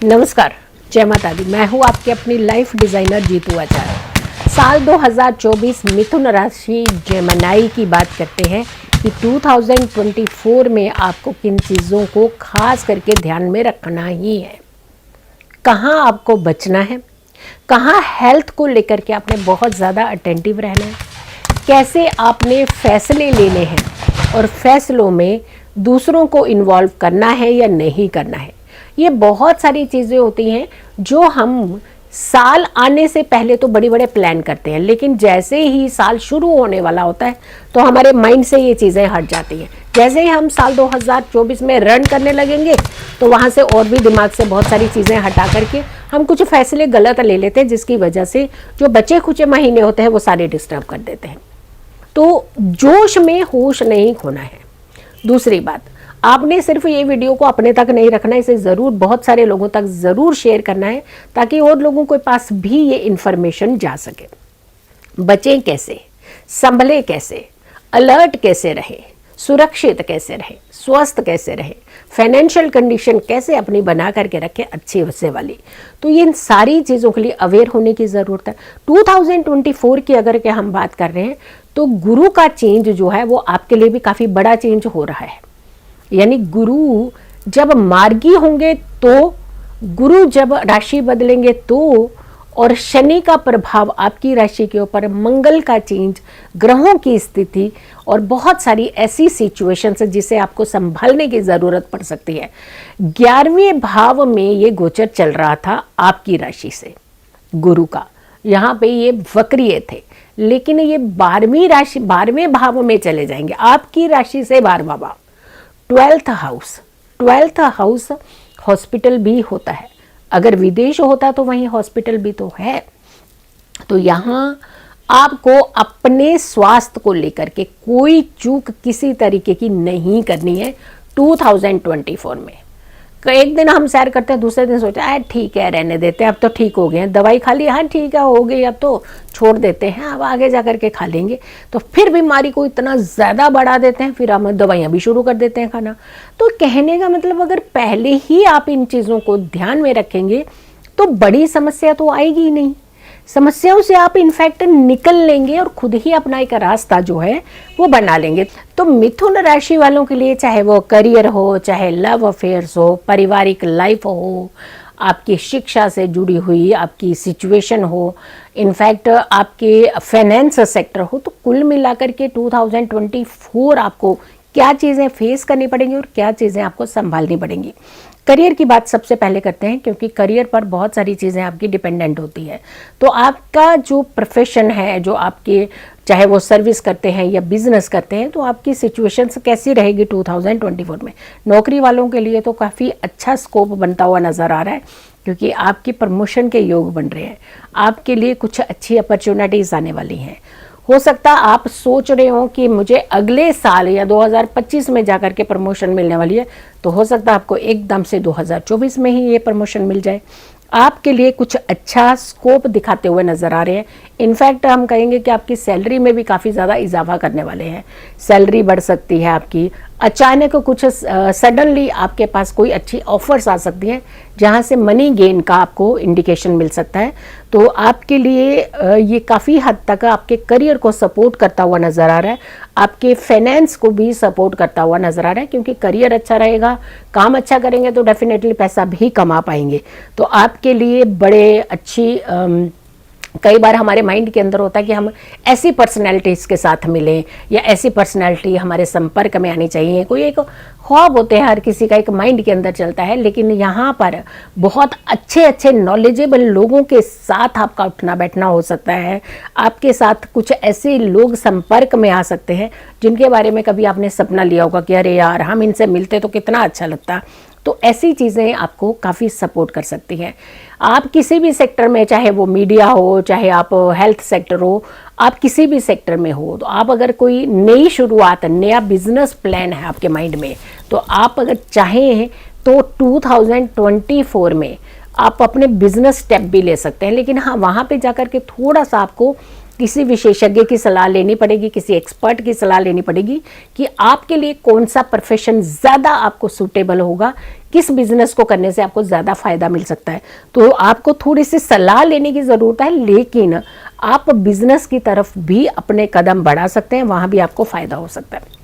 नमस्कार, जय माता दी। मैं हूँ आपकी अपनी लाइफ डिज़ाइनर जीतू आचार्य। साल 2024 मिथुन राशि जेमिनी की बात करते हैं कि 2024 में आपको किन चीज़ों को खास करके ध्यान में रखना ही है, कहाँ आपको बचना है, कहाँ हेल्थ को लेकर के आपने बहुत ज़्यादा अटेंटिव रहना है, कैसे आपने फैसले लेने हैं और फैसलों में दूसरों को इन्वॉल्व करना है या नहीं करना है। ये बहुत सारी चीज़ें होती हैं जो हम साल आने से पहले तो बड़े बड़े प्लान करते हैं, लेकिन जैसे ही साल शुरू होने वाला होता है तो हमारे माइंड से ये चीज़ें हट जाती हैं। जैसे ही हम साल 2024 में रन करने लगेंगे तो वहाँ से और भी दिमाग से बहुत सारी चीज़ें हटा करके हम कुछ फैसले गलत ले लेते हैं, जिसकी वजह से जो बचे खुचे महीने होते हैं वो सारे डिस्टर्ब कर देते हैं। तो जोश में होश नहीं खोना है। दूसरी बात, आपने सिर्फ ये वीडियो को अपने तक नहीं रखना, इसे ज़रूर बहुत सारे लोगों तक ज़रूर शेयर करना है ताकि और लोगों के पास भी ये इन्फॉर्मेशन जा सके। बचें कैसे, संभले कैसे, अलर्ट कैसे रहे, सुरक्षित कैसे रहे, स्वस्थ कैसे रहे, फाइनेंशियल कंडीशन कैसे अपनी बना करके रखें अच्छी वैसे वाली। तो इन सारी चीज़ों के लिए अवेयर होने की ज़रूरत है। 2024 की अगर के हम बात कर रहे हैं तो गुरु का चेंज जो है वो आपके लिए भी काफ़ी बड़ा चेंज हो रहा है। यानी गुरु जब मार्गी होंगे तो, गुरु जब राशि बदलेंगे तो, और शनि का प्रभाव आपकी राशि के ऊपर, मंगल का चेंज, ग्रहों की स्थिति और बहुत सारी ऐसी सिचुएशंस जिसे आपको संभालने की ज़रूरत पड़ सकती है। 11वें भाव में ये गोचर चल रहा था आपकी राशि से गुरु का, यहाँ पे ये वक्रिय थे, लेकिन ये 12वें भाव में चले जाएंगे आपकी राशि से 12वां भाव, 12th हाउस हॉस्पिटल भी होता है। अगर विदेश होता तो वहीं हॉस्पिटल भी तो है। तो यहाँ आपको अपने स्वास्थ्य को लेकर के कोई चूक किसी तरीके की नहीं करनी है 2024 में। एक दिन हम सैर करते हैं, दूसरे दिन सोचते हैं ठीक है रहने देते हैं, अब तो ठीक हो गए हैं, दवाई खा ली, हाँ ठीक है हो गई, अब तो छोड़ देते हैं, अब आगे जा कर के खा लेंगे। तो फिर बीमारी को इतना ज़्यादा बढ़ा देते हैं, फिर हम दवाइयाँ भी शुरू कर देते हैं खाना। तो कहने का मतलब अगर पहले ही आप इन चीज़ों को ध्यान में रखेंगे तो बड़ी समस्या तो आएगी ही नहीं। समस्याओं से आप इनफैक्ट निकल लेंगे और खुद ही अपना एक रास्ता जो है वो बना लेंगे। तो मिथुन राशि वालों के लिए चाहे वो करियर हो, चाहे लव अफेयर्स हो, पारिवारिक लाइफ हो, आपकी शिक्षा से जुड़ी हुई आपकी सिचुएशन हो, इनफैक्ट आपके फाइनेंस सेक्टर हो, तो कुल मिलाकर के 2024 आपको क्या चीज़ें फेस करनी पड़ेंगी और क्या चीज़ें आपको संभालनी पड़ेंगी। करियर की बात सबसे पहले करते हैं, क्योंकि करियर पर बहुत सारी चीज़ें आपकी डिपेंडेंट होती है। तो आपका जो प्रोफेशन है, जो आपके चाहे वो सर्विस करते हैं या बिजनेस करते हैं, तो आपकी सिचुएशंस कैसी रहेगी 2024 में। नौकरी वालों के लिए तो काफ़ी अच्छा स्कोप बनता हुआ नज़र आ रहा है, क्योंकि आपकी प्रमोशन के योग बन रहे हैं, आपके लिए कुछ अच्छी अपॉर्चुनिटीज़ आने वाली हैं। हो सकता है आप सोच रहे हो कि मुझे अगले साल या 2025 में जाकर के प्रमोशन मिलने वाली है, तो हो सकता है आपको एकदम से 2024 में ही ये प्रमोशन मिल जाए। आपके लिए कुछ अच्छा स्कोप दिखाते हुए नज़र आ रहे हैं। इनफैक्ट हम कहेंगे कि आपकी सैलरी में भी काफ़ी ज़्यादा इजाफा करने वाले हैं, सैलरी बढ़ सकती है आपकी। अचानक कुछ सडनली आपके पास कोई अच्छी ऑफर्स आ सकती हैं जहां से मनी गेन का आपको इंडिकेशन मिल सकता है। तो आपके लिए ये काफ़ी हद तक आपके करियर को सपोर्ट करता हुआ नज़र आ रहा है, आपके फाइनेंस को भी सपोर्ट करता हुआ नज़र आ रहा है, क्योंकि करियर अच्छा रहेगा, काम अच्छा करेंगे तो डेफिनेटली पैसा भी कमा पाएंगे। तो आपके लिए बड़े अच्छी कई बार हमारे माइंड के अंदर होता है कि हम ऐसी पर्सनैलिटीज़ के साथ मिलें या ऐसी पर्सनैलिटी हमारे संपर्क में आनी चाहिए। कोई एक ख्वाब होते हैं, हर किसी का एक माइंड के अंदर चलता है, लेकिन यहाँ पर बहुत अच्छे अच्छे नॉलेजेबल लोगों के साथ आपका उठना बैठना हो सकता है। आपके साथ कुछ ऐसे लोग संपर्क में आ सकते हैं जिनके बारे में कभी आपने सपना लिया होगा कि अरे यार हम इनसे मिलते तो कितना अच्छा लगता। तो ऐसी चीज़ें आपको काफ़ी सपोर्ट कर सकती हैं। आप किसी भी सेक्टर में, चाहे वो मीडिया हो, चाहे आप हेल्थ सेक्टर हो, आप किसी भी सेक्टर में हो, तो आप अगर कोई नई शुरुआत, नया बिजनेस प्लान है आपके माइंड में, तो आप अगर चाहें तो 2024 में आप अपने बिजनेस स्टेप भी ले सकते हैं। लेकिन हाँ, वहाँ पे जाकर के थोड़ा सा आपको किसी विशेषज्ञ की सलाह लेनी पड़ेगी, किसी एक्सपर्ट की सलाह लेनी पड़ेगी कि आपके लिए कौन सा प्रोफेशन ज़्यादा आपको सूटेबल होगा, किस बिजनेस को करने से आपको ज़्यादा फायदा मिल सकता है। तो आपको थोड़ी सी सलाह लेने की ज़रूरत है, लेकिन आप बिजनेस की तरफ भी अपने कदम बढ़ा सकते हैं, वहाँ भी आपको फायदा हो सकता है।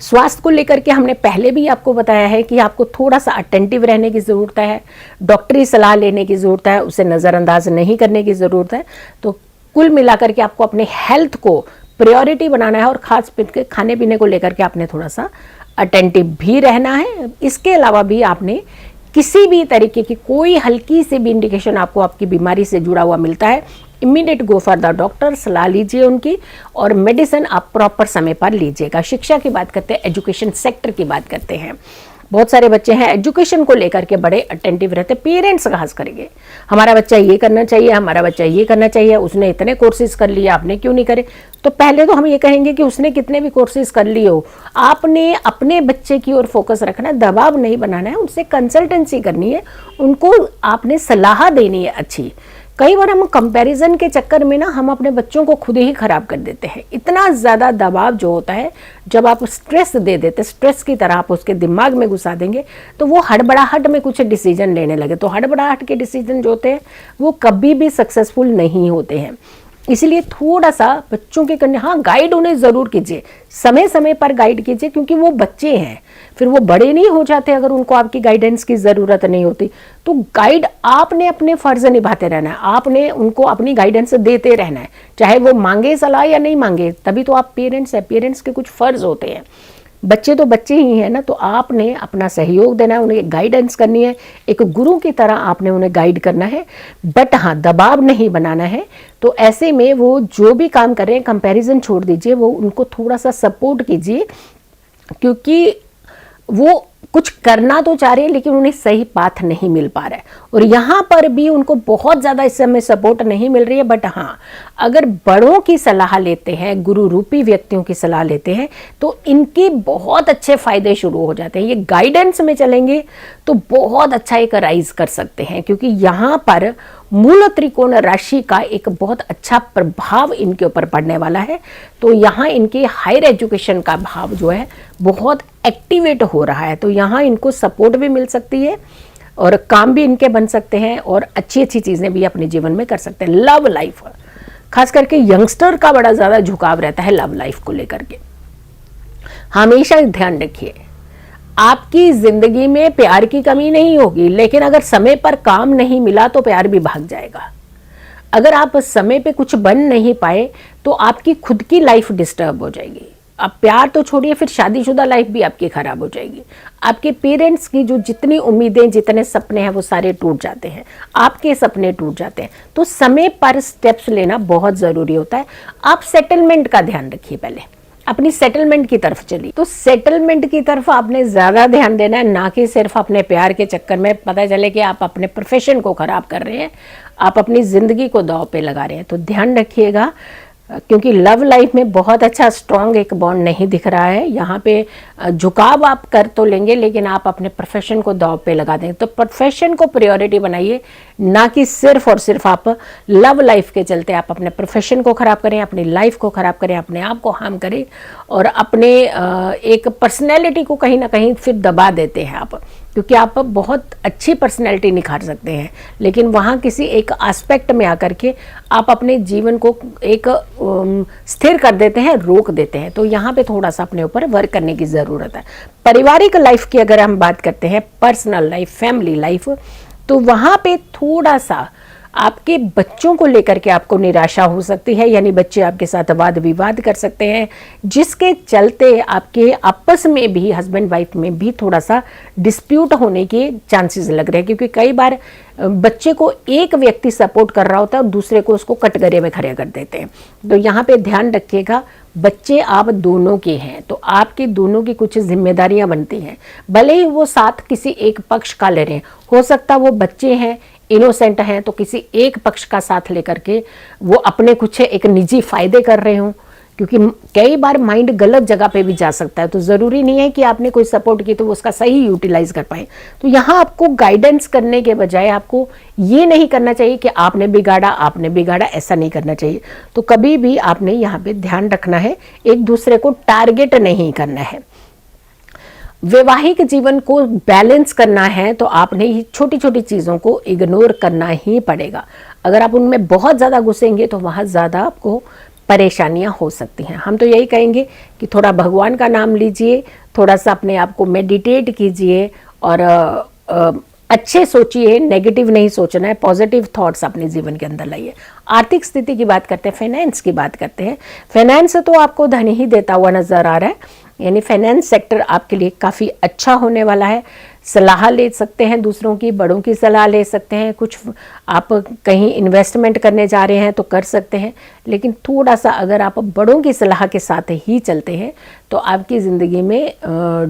स्वास्थ्य को लेकर के हमने पहले भी आपको बताया है कि आपको थोड़ा सा अटेंटिव रहने की ज़रूरत है, डॉक्टरी सलाह लेने की ज़रूरत है, उसे नज़रअंदाज नहीं करने की ज़रूरत है। तो कुल मिलाकर के आपको अपने हेल्थ को प्रायोरिटी बनाना है और खास करके खाने पीने को लेकर के आपने थोड़ा सा अटेंटिव भी रहना है। इसके अलावा भी आपने किसी भी तरीके की कोई हल्की से भी इंडिकेशन आपको आपकी बीमारी से जुड़ा हुआ मिलता है, immediate go for the doctor, सलाह लीजिए उनकी, और मेडिसिन आप प्रॉपर समय पर लीजिएगा। शिक्षा की बात करते हैं, एजुकेशन सेक्टर की बात करते हैं। बहुत सारे बच्चे हैं एजुकेशन को लेकर के बड़े अटेंटिव रहते, पेरेंट्स खास करेंगे, हमारा बच्चा ये करना चाहिए, हमारा बच्चा ये करना चाहिए, उसने इतने कोर्सेज कर लिए, आपने क्यों नहीं करे। तो पहले तो हम ये कहेंगे कि उसने कितने भी कोर्सेज कर लिए हो, आपने अपने बच्चे की ओर फोकस रखना है, दबाव नहीं बनाना है, उनसे कंसल्टेंसी करनी है, उनको आपने सलाह देनी है अच्छी। कई बार हम कंपैरिजन के चक्कर में ना हम अपने बच्चों को खुद ही खराब कर देते हैं। इतना ज़्यादा दबाव जो होता है, जब आप स्ट्रेस दे देते, स्ट्रेस की तरह आप उसके दिमाग में घुसा देंगे तो वो हड़बड़ाहट में कुछ डिसीजन लेने लगे। तो हड़बड़ाहट के डिसीजन जो होते हैं वो कभी भी सक्सेसफुल नहीं होते हैं। इसलिए थोड़ा सा बच्चों के करने, हाँ गाइड उन्हें ज़रूर कीजिए, समय समय पर गाइड कीजिए, क्योंकि वो बच्चे हैं, फिर वो बड़े नहीं हो जाते अगर उनको आपकी गाइडेंस की ज़रूरत नहीं होती। तो गाइड आपने अपने फ़र्ज़ निभाते रहना है, आपने उनको अपनी गाइडेंस देते रहना है, चाहे वो मांगे सलाह या नहीं मांगे, तभी तो आप पेरेंट्स हैं, पेरेंट्स के कुछ फ़र्ज़ होते हैं। बच्चे तो बच्चे ही हैं ना, तो आपने अपना सहयोग देना है, उन्हें गाइडेंस करनी है, एक गुरु की तरह आपने उन्हें गाइड करना है, बट हाँ दबाव नहीं बनाना है। तो ऐसे में वो जो भी काम कर रहे हैं, कंपैरिजन छोड़ दीजिए, वो उनको थोड़ा सा सपोर्ट कीजिए, क्योंकि वो कुछ करना तो चाह रहे हैं लेकिन उन्हें सही पाथ नहीं मिल पा रहा है, और यहाँ पर भी उनको बहुत ज़्यादा इस समय सपोर्ट नहीं मिल रही है। बट हाँ, अगर बड़ों की सलाह लेते हैं, गुरु रूपी व्यक्तियों की सलाह लेते हैं, तो इनके बहुत अच्छे फायदे शुरू हो जाते हैं। ये गाइडेंस में चलेंगे तो बहुत अच्छा एक राइज कर सकते हैं, क्योंकि यहाँ पर मूल त्रिकोण राशि का एक बहुत अच्छा प्रभाव इनके ऊपर पड़ने वाला है। तो यहाँ इनके हायर एजुकेशन का भाव जो है बहुत एक्टिवेट हो रहा है, तो यहाँ इनको सपोर्ट भी मिल सकती है और काम भी इनके बन सकते हैं और अच्छी अच्छी चीज़ें भी अपने जीवन में कर सकते हैं। लव लाइफ, खास करके यंगस्टर का बड़ा ज़्यादा झुकाव रहता है लव लाइफ को लेकर के। हमेशा ध्यान रखिए, आपकी जिंदगी में प्यार की कमी नहीं होगी, लेकिन अगर समय पर काम नहीं मिला तो प्यार भी भाग जाएगा। अगर आप समय पे कुछ बन नहीं पाए तो आपकी खुद की लाइफ डिस्टर्ब हो जाएगी। अब प्यार तो छोड़िए, फिर शादीशुदा लाइफ भी आपकी खराब हो जाएगी। आपके पेरेंट्स की जो जितनी उम्मीदें, जितने सपने हैं, वो सारे टूट जाते हैं, आपके सपने टूट जाते हैं। तो समय पर स्टेप्स लेना बहुत ज़रूरी होता है। आप सेटलमेंट का ध्यान रखिए, पहले अपनी सेटलमेंट की तरफ चलिए। तो सेटलमेंट की तरफ आपने ज़्यादा ध्यान देना है, ना कि सिर्फ अपने प्यार के चक्कर में पता चले कि आप अपने प्रोफेशन को ख़राब कर रहे हैं, आप अपनी ज़िंदगी को दांव पे लगा रहे हैं। तो ध्यान रखिएगा, क्योंकि लव लाइफ में बहुत अच्छा स्ट्रॉन्ग एक बॉन्ड नहीं दिख रहा है। यहाँ पे झुकाव आप कर तो लेंगे, लेकिन आप अपने प्रोफेशन को दांव पे लगा देंगे। तो प्रोफेशन को प्रायोरिटी बनाइए, ना कि सिर्फ और सिर्फ आप लव लाइफ के चलते आप अपने प्रोफेशन को ख़राब करें, अपनी लाइफ को ख़राब करें, अपने आप को हार्म करें और अपने एक पर्सनैलिटी को कहीं ना कहीं फिर दबा देते हैं आप। क्योंकि आप बहुत अच्छी पर्सनैलिटी निखार सकते हैं, लेकिन वहाँ किसी एक एस्पेक्ट में आकर के आप अपने जीवन को एक स्थिर कर देते हैं, रोक देते हैं। तो यहाँ पे थोड़ा सा अपने ऊपर वर्क करने की ज़रूरत है। पारिवारिक लाइफ की अगर हम बात करते हैं, पर्सनल लाइफ, फैमिली लाइफ, तो वहाँ पे थोड़ा सा आपके बच्चों को लेकर के आपको निराशा हो सकती है, यानी बच्चे आपके साथ वाद विवाद कर सकते हैं, जिसके चलते आपके आपस में भी, हस्बैंड वाइफ में भी थोड़ा सा डिस्प्यूट होने के चांसेस लग रहे हैं। क्योंकि कई बार बच्चे को एक व्यक्ति सपोर्ट कर रहा होता है और दूसरे को उसको कटघरे में खड़े कर देते हैं। तो यहाँ पे ध्यान रखिएगा, बच्चे आप दोनों के हैं, तो आपकी दोनों की कुछ जिम्मेदारियां बनती हैं। भले ही वो साथ किसी एक पक्ष का ले रहे हैं, हो सकता वो बच्चे हैं, इनोसेंट हैं, तो किसी एक पक्ष का साथ लेकर के वो अपने कुछ एक निजी फायदे कर रहे हों, क्योंकि कई बार माइंड गलत जगह पे भी जा सकता है। तो ज़रूरी नहीं है कि आपने कोई सपोर्ट की तो वो उसका सही यूटिलाइज कर पाए। तो यहाँ आपको गाइडेंस करने के बजाय आपको ये नहीं करना चाहिए कि आपने बिगाड़ा, ऐसा नहीं करना चाहिए। तो कभी भी आपने यहाँ पे ध्यान रखना है, एक दूसरे को टारगेट नहीं करना है। वैवाहिक जीवन को बैलेंस करना है तो आपने ही छोटी छोटी चीज़ों को इग्नोर करना ही पड़ेगा। अगर आप उनमें बहुत ज़्यादा घुसेंगे तो वहाँ ज़्यादा आपको परेशानियाँ हो सकती हैं। हम तो यही कहेंगे कि थोड़ा भगवान का नाम लीजिए, थोड़ा सा अपने आप को मेडिटेट कीजिए और अच्छे सोचिए, नेगेटिव नहीं सोचना है, पॉजिटिव थॉट्स अपने जीवन के अंदर लाइए। आर्थिक स्थिति की बात करते हैं, फाइनेंस की बात करते हैं। फाइनेंस तो आपको धन ही देता हुआ नजर आ रहा है, यानी फाइनेंस सेक्टर आपके लिए काफ़ी अच्छा होने वाला है। सलाह ले सकते हैं दूसरों की, बड़ों की सलाह ले सकते हैं, कुछ आप कहीं इन्वेस्टमेंट करने जा रहे हैं तो कर सकते हैं, लेकिन थोड़ा सा अगर आप बड़ों की सलाह के साथ ही चलते हैं तो आपकी ज़िंदगी में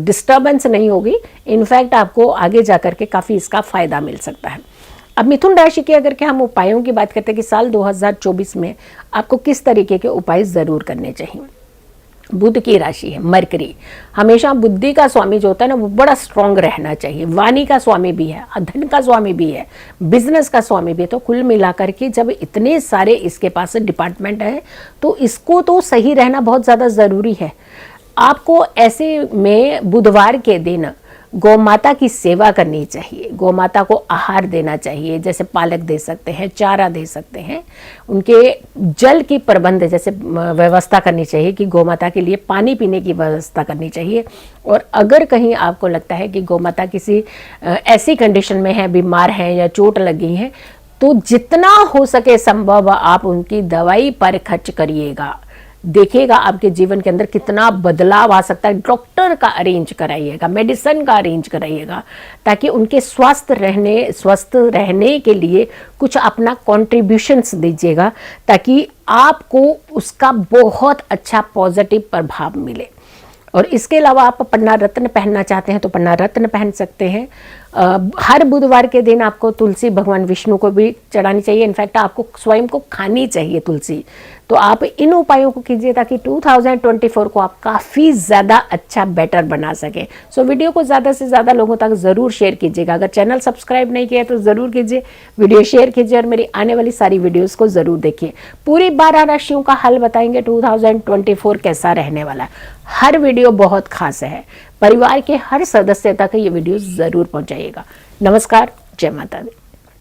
डिस्टर्बेंस नहीं होगी। इनफैक्ट आपको आगे जा कर के काफ़ी इसका फ़ायदा मिल सकता है। अब मिथुन राशि के अगर के हम उपायों की बात करते हैं कि साल 2024 में आपको किस तरीके के उपाय ज़रूर करने चाहिए। बुध की राशि है, मरकरी हमेशा बुद्धि का स्वामी जो होता है ना, वो बड़ा स्ट्रांग रहना चाहिए। वाणी का स्वामी भी है, धन का स्वामी भी है, बिजनेस का स्वामी भी है। तो कुल मिलाकर के जब इतने सारे इसके पास डिपार्टमेंट है तो इसको तो सही रहना बहुत ज़्यादा ज़रूरी है। आपको ऐसे में बुधवार के दिन गौ माता की सेवा करनी चाहिए, गौ माता को आहार देना चाहिए, जैसे पालक दे सकते हैं, चारा दे सकते हैं, उनके जल की प्रबंध जैसे व्यवस्था करनी चाहिए कि गौ माता के लिए पानी पीने की व्यवस्था करनी चाहिए। और अगर कहीं आपको लगता है कि गौ माता किसी ऐसी कंडीशन में है, बीमार है या चोट लगी है, तो जितना हो सके संभव आप उनकी दवाई पर खर्च करिएगा। देखिएगा आपके जीवन के अंदर कितना बदलाव आ सकता है। डॉक्टर का अरेंज कराइएगा, मेडिसिन का अरेंज कराइएगा, ताकि उनके स्वस्थ रहने के लिए कुछ अपना कॉन्ट्रीब्यूशंस दीजिएगा, ताकि आपको उसका बहुत अच्छा पॉजिटिव प्रभाव मिले। और इसके अलावा आप पन्ना रत्न पहनना चाहते हैं तो पन्ना रत्न पहन सकते हैं। हर बुधवार के दिन आपको तुलसी भगवान विष्णु को भी चढ़ानी चाहिए। इनफैक्ट आपको स्वयं को खानी चाहिए तुलसी। तो आप इन उपायों को कीजिए ताकि 2024 को आप काफ़ी ज़्यादा अच्छा बेटर बना सकें। सो वीडियो को ज़्यादा से ज़्यादा लोगों तक ज़रूर शेयर कीजिएगा। अगर चैनल सब्सक्राइब नहीं किया तो ज़रूर कीजिए, वीडियो शेयर कीजिए और मेरी आने वाली सारी वीडियोज़ को ज़रूर देखिए। पूरी 12 राशियों का हल बताएंगे 2024 कैसा रहने वाला है। हर वीडियो बहुत खास है, परिवार के हर सदस्य तक ये वीडियो ज़रूर पहुँचाइएगा। नमस्कार, जय माता दी।